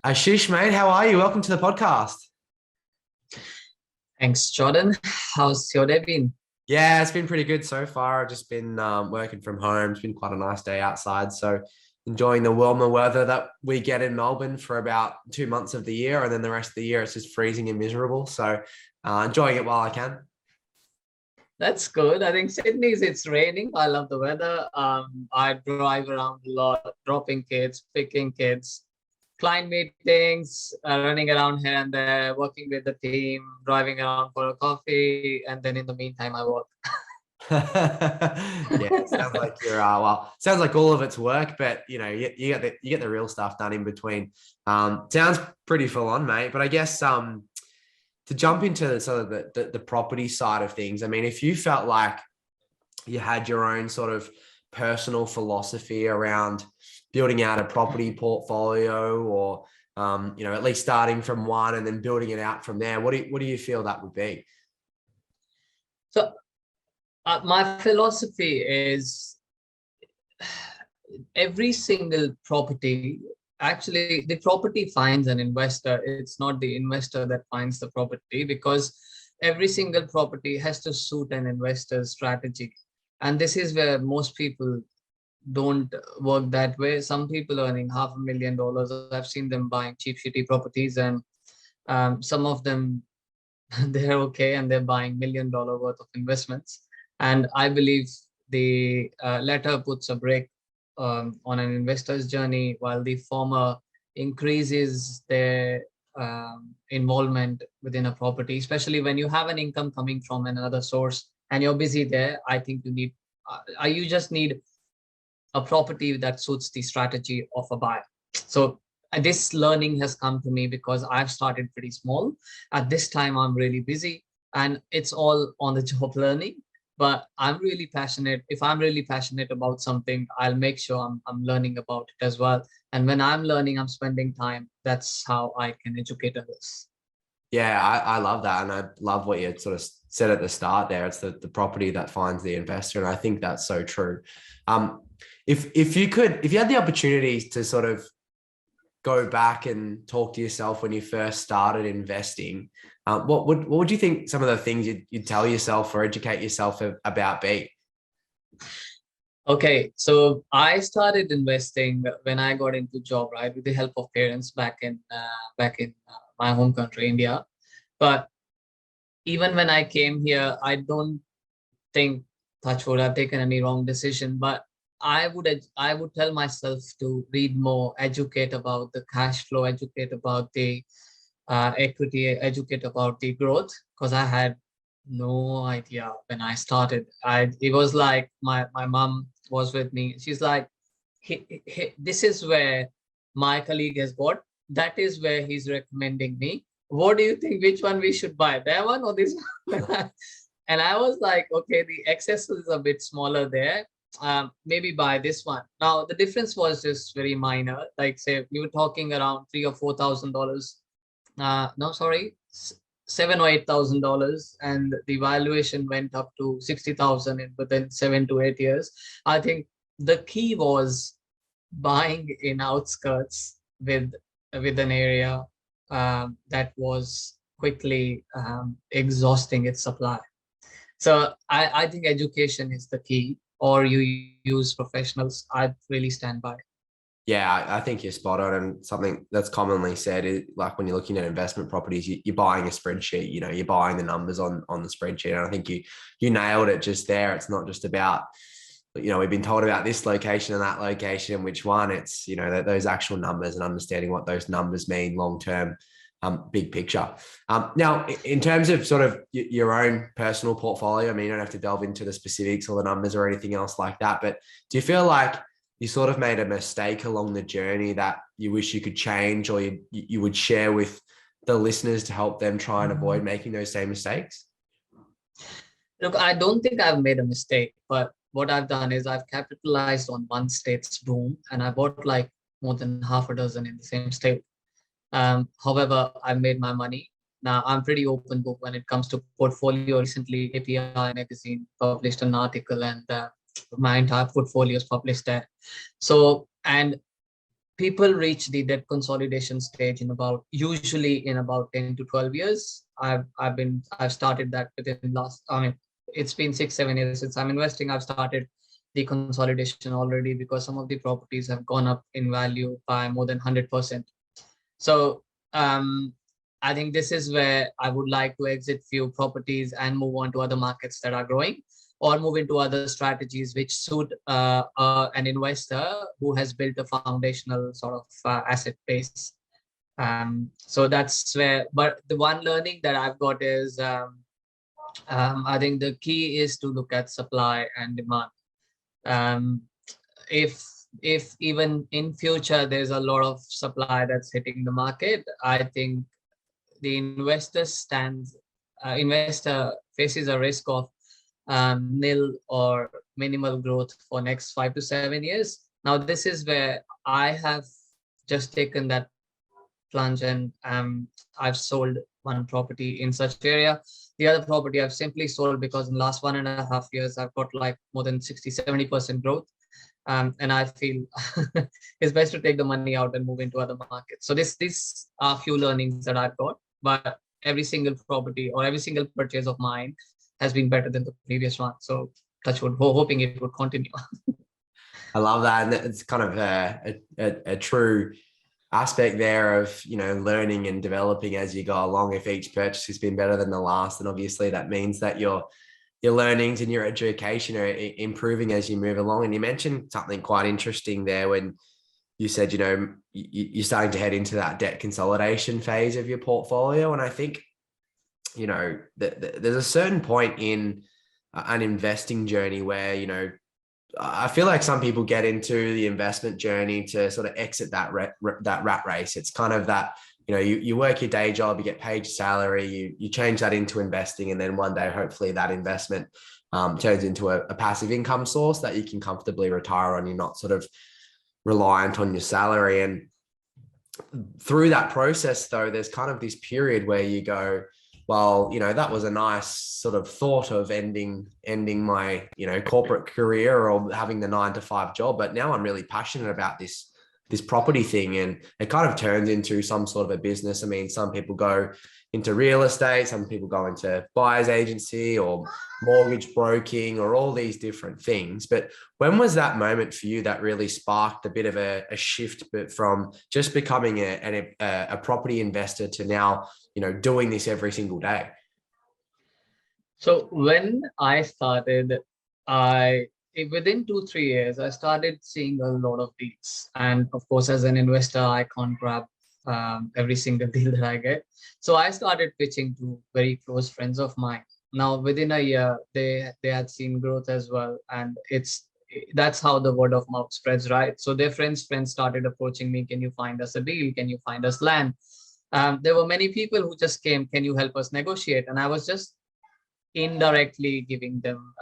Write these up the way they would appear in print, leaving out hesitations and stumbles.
Ashish, mate, how are you? Welcome to the podcast. Thanks, Jordan. How's your day been? Yeah, it's been pretty good so far. I've just been working from home. It's been quite a nice day outside. So, enjoying the warmer weather that we get in Melbourne for about 2 months of the year. And then the rest of the year, it's just freezing and miserable. So, enjoying it while I can. That's good. I think Sydney's it's raining. I love the weather. I drive around a lot, dropping kids, picking kids, client meetings, running around here and there, working with the team, driving around for a coffee, and then in the meantime, I work. Yeah, sounds like you're sounds like all of it's work, but you get the real stuff done in between. Sounds pretty full on, mate. But I guess to jump into sort of the property side of things, I mean, if you felt like you had your own sort of personal philosophy around building out a property portfolio or at least starting from one and then building it out from there, what do you feel that would be? So, my philosophy is every single property, actually the property finds an investor. It's not the investor that finds the property, because every single property has to suit an investor's strategy. And this is where most people don't work that way. Some people earning $500,000, I've seen them buying cheap shitty properties, and some of them they're okay and they're buying $1 million worth of investments. And I believe the latter puts a break on an investor's journey, while the former increases their involvement within a property, especially when you have an income coming from another source and you're busy there. I think you just need a property that suits the strategy of a buyer. So this learning has come to me because I've started pretty small. At this time, I'm really busy and it's all on the job learning. But I'm really passionate. If I'm really passionate about something, I'll make sure I'm learning about it as well. And when I'm learning, I'm spending time. That's how I can educate others. Yeah, I love that. And I love what you sort of said at the start there. It's the property that finds the investor. And I think that's so true. Um, if you had the opportunities to sort of go back and talk to yourself when you first started investing, what would you think some of the things you'd tell yourself or educate yourself about be? Okay, so I started investing when I got into job, right, with the help of parents back in my home country, India. But even when I came here, I don't think touch would have taken any wrong decision. But I would tell myself to read more, educate about the cash flow, educate about the equity, educate about the growth, because I had no idea when I started. It was like my mom was with me. She's like, this is where my colleague has got. That is where he's recommending me. What do you think? Which one we should buy? That one or this one? And I was like, okay, the excess is a bit smaller there. Maybe buy this one. Now the difference was just very minor. Like say we were talking around $3 or $4,000. No, sorry, $7 or $8,000, and the valuation went up to 60,000 in within 7 to 8 years. I think the key was buying in outskirts with an area that was quickly exhausting its supply. So I think education is the key, or you use professionals. I really stand by. Yeah, I think you're spot on. And something that's commonly said is like when you're looking at investment properties, you're buying a spreadsheet, you're buying the numbers on the spreadsheet. And I think you nailed it just there. It's not just about, we've been told about this location and that location, which one. It's, those actual numbers and understanding what those numbers mean long term, big picture. Now, in terms of sort of your own personal portfolio, I mean, you don't have to delve into the specifics or the numbers or anything else like that, but do you feel like you sort of made a mistake along the journey that you wish you could change, or you would share with the listeners to help them try and avoid making those same mistakes? Look, I don't think I've made a mistake, but what I've done is I've capitalized on one state's boom and I bought like more than half a dozen in the same state. However, I made my money. Now I'm pretty open book when it comes to portfolio. Recently, API magazine published an article, and my entire portfolio is published there. So, and people reach the debt consolidation stage usually in about 10 to 12 years. I've started that within last, I mean, it's been 6, 7 years since I'm investing. I've started the consolidation already because some of the properties have gone up in value by more than 100%. So I think this is where I would like to exit few properties and move on to other markets that are growing, or move into other strategies which suit an investor who has built a foundational sort of asset base. So that's where, but the one learning that I've got is I think the key is to look at supply and demand. Um, if even in future there's a lot of supply that's hitting the market, I think the investor faces a risk of nil or minimal growth for next 5 to 7 years. Now, this is where I have just taken that plunge, and I've sold one property in such area. The other property I've simply sold because in the last 1.5 years, I've got like more than 60-70% growth. And I feel it's best to take the money out and move into other markets. So these are few learnings that I've got, but every single property or every single purchase of mine has been better than the previous one. So touch wood, hoping it would continue. I love that. And it's kind of a true aspect there of, learning and developing as you go along. If each purchase has been better than the last, then obviously that means that your learnings and your education are improving as you move along. And you mentioned something quite interesting there when you said, you're starting to head into that debt consolidation phase of your portfolio. And I think, there's a certain point in an investing journey where, I feel like some people get into the investment journey to sort of exit that rat race. It's kind of that, you work your day job, you get paid your salary, you change that into investing. And then one day, hopefully that investment turns into a passive income source that you can comfortably retire on. You're not sort of reliant on your salary. And through that process, though, there's kind of this period where you go, well, that was a nice sort of thought of ending my, corporate career or having the 9 to 5 job. But now I'm really passionate about this property thing. And it kind of turns into some sort of a business. I mean, some people go into real estate, some people go into buyer's agency or mortgage broking or all these different things. But when was that moment for you that really sparked a bit of a shift, but from just becoming a property investor to now, doing this every single day? So when I started, within 2-3 years, I started seeing a lot of deals. And of course, as an investor, I can't grab every single deal that I get. So I started pitching to very close friends of mine. Now, within a year, they had seen growth as well. And that's how the word of mouth spreads, right? So their friends started approaching me. Can you find us a deal? Can you find us land? There were many people who just came, can you help us negotiate? And I was just indirectly giving them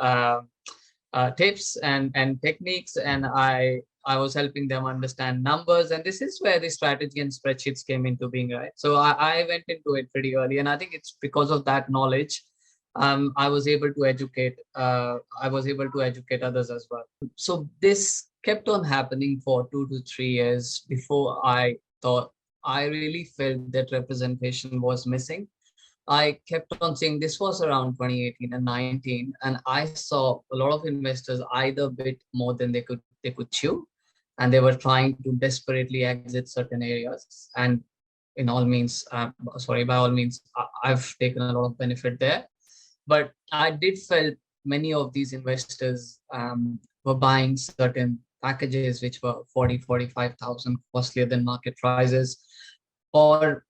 tips and techniques, and I was helping them understand numbers. And this is where the strategy and spreadsheets came into being, right? So I went into it pretty early, and I think it's because of that knowledge I was able to educate others as well. So this kept on happening for 2 to 3 years before I really felt that representation was missing. I kept on saying this was around 2018 and 19, and I saw a lot of investors either bid more than they could chew, and they were trying to desperately exit certain areas. And by all means, I've taken a lot of benefit there. But I did felt many of these investors were buying certain packages which were 40,000-45,000 costlier than market prices, or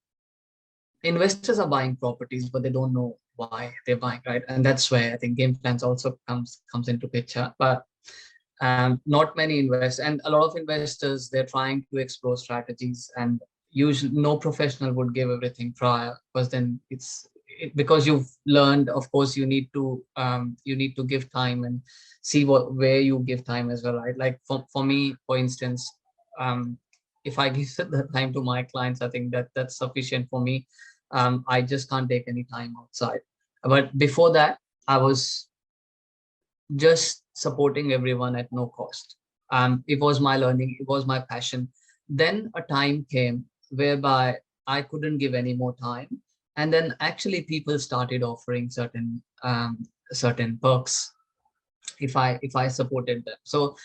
investors are buying properties, but they don't know why they're buying, right? And that's where I think game plans also comes into picture. But not many investors, and a lot of investors, they're trying to explore strategies, and usually no professional would give everything prior, because then because you've learned, of course, you need to give time and see where you give time as well, right? Like for me, for instance, if I give the time to my clients, I think that's sufficient for me. I just can't take any time outside. But before that, I was just supporting everyone at no cost. It was my learning, it was my passion. then a time came whereby I couldn't give any more time. And then actually people started offering certain perks if I supported them. So,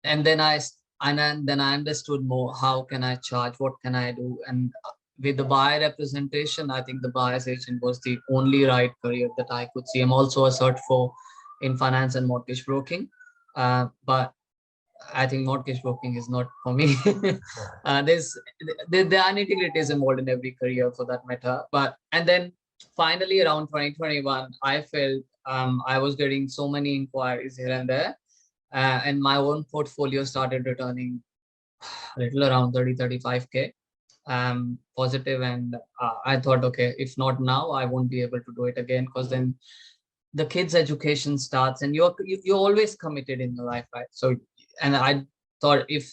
and then then I understood more, how can I charge, what can I do? And with the buyer representation, I think the buyer's agent was the only right career that I could see. I'm also a cert for in finance and mortgage broking, but I think mortgage broking is not for me. There are nitty-gritties involved in every career for that matter. But and then finally around 2021, I felt I was getting so many inquiries here and there, and my own portfolio started returning a little around 30-35K positive. And I thought, okay, if not now, I won't be able to do it again, because then the kids' education starts, and you're always committed in your life, right? So, and I thought, if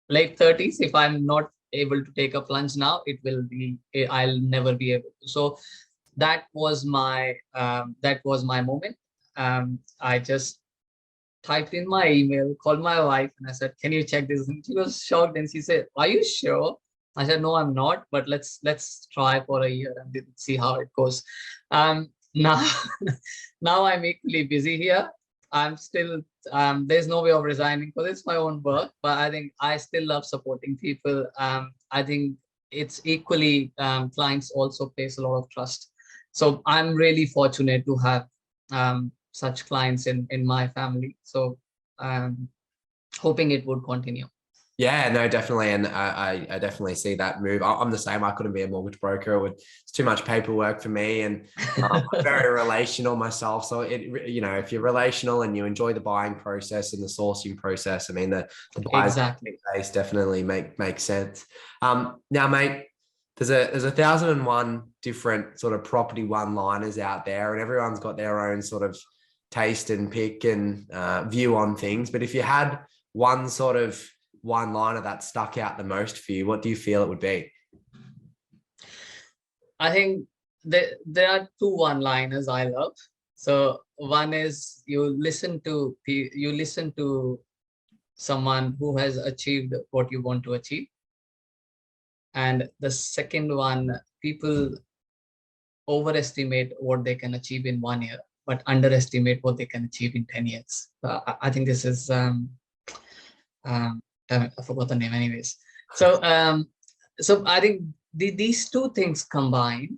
late 30s, if I'm not able to take a plunge now, I'll never be able to. So that was my moment. I just typed in my email, called my wife, and I said, "Can you check this?" And she was shocked, and she said, "Are you sure?" I said, "No, I'm not, but let's try for a year and see how it goes." Now, now I'm equally busy here. I'm still there's no way of resigning because it's my own work, but I think I still love supporting people. I think it's equally clients also place a lot of trust. So I'm really fortunate to have such clients in my family. So hoping it would continue. Yeah, no, definitely. And I definitely see that move. I'm the same. I couldn't be a mortgage broker. It's too much paperwork for me, and I'm very relational myself. So if you're relational and you enjoy the buying process and the sourcing process, I mean, the buyers Exactly. base definitely makes sense. Now, mate, there's 1,001 different sort of property one-liners out there, and everyone's got their own sort of taste and pick and view on things. But if you had one sort of one-liner that stuck out the most for you, what do you feel it would be? I think there are two one-liners I love. So one is, you listen to someone who has achieved what you want to achieve. And the second one, people overestimate what they can achieve in 1 year, but underestimate what they can achieve in 10 years. I think this is damn it, I forgot the name anyways. So so I think these two things combined,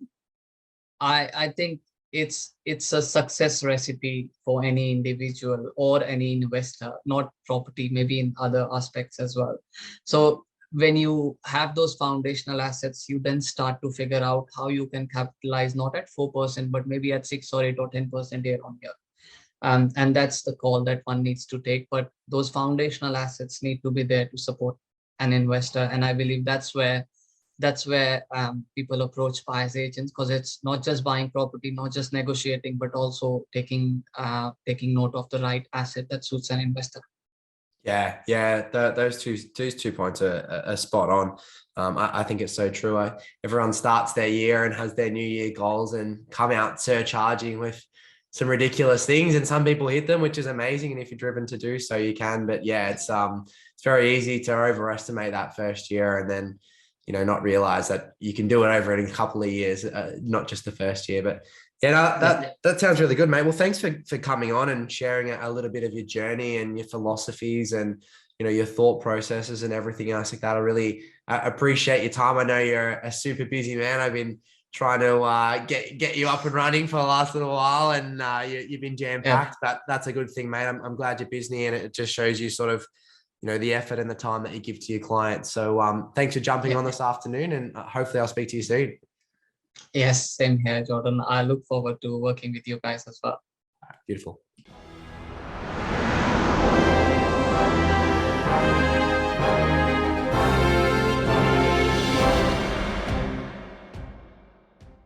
I think it's a success recipe for any individual or any investor, not property, maybe in other aspects as well. So when you have those foundational assets, you then start to figure out how you can capitalize, not at 4%, but maybe at 6 or 8 or 10% year on year. And that's the call that one needs to take. But those foundational assets need to be there to support an investor. And I believe that's where people approach buyers agents, because it's not just buying property, not just negotiating, but also taking note of the right asset that suits an investor. Yeah. Those two points are spot on. I think it's so true. Everyone starts their year and has their New Year goals and come out surcharging with some ridiculous things, and some people hit them, which is amazing. And if you're driven to do so, you can. But yeah, it's very easy to overestimate that first year, and then not realize that you can do it over in a couple of years, not just the first year. But yeah, no, that sounds really good, mate. Well, thanks for coming on and sharing a little bit of your journey and your philosophies and your thought processes and everything else like that. I really appreciate your time. I know you're a super busy man. I've been trying to get you up and running for the last little while, and you've been jam-packed. But that's a good thing, mate. I'm glad you're busy, and it just shows you sort of the effort and the time that you give to your clients. So thanks for jumping on this afternoon, and hopefully I'll speak to you soon. Yes, same here, Jordan. I look forward to working with you guys as well. Beautiful.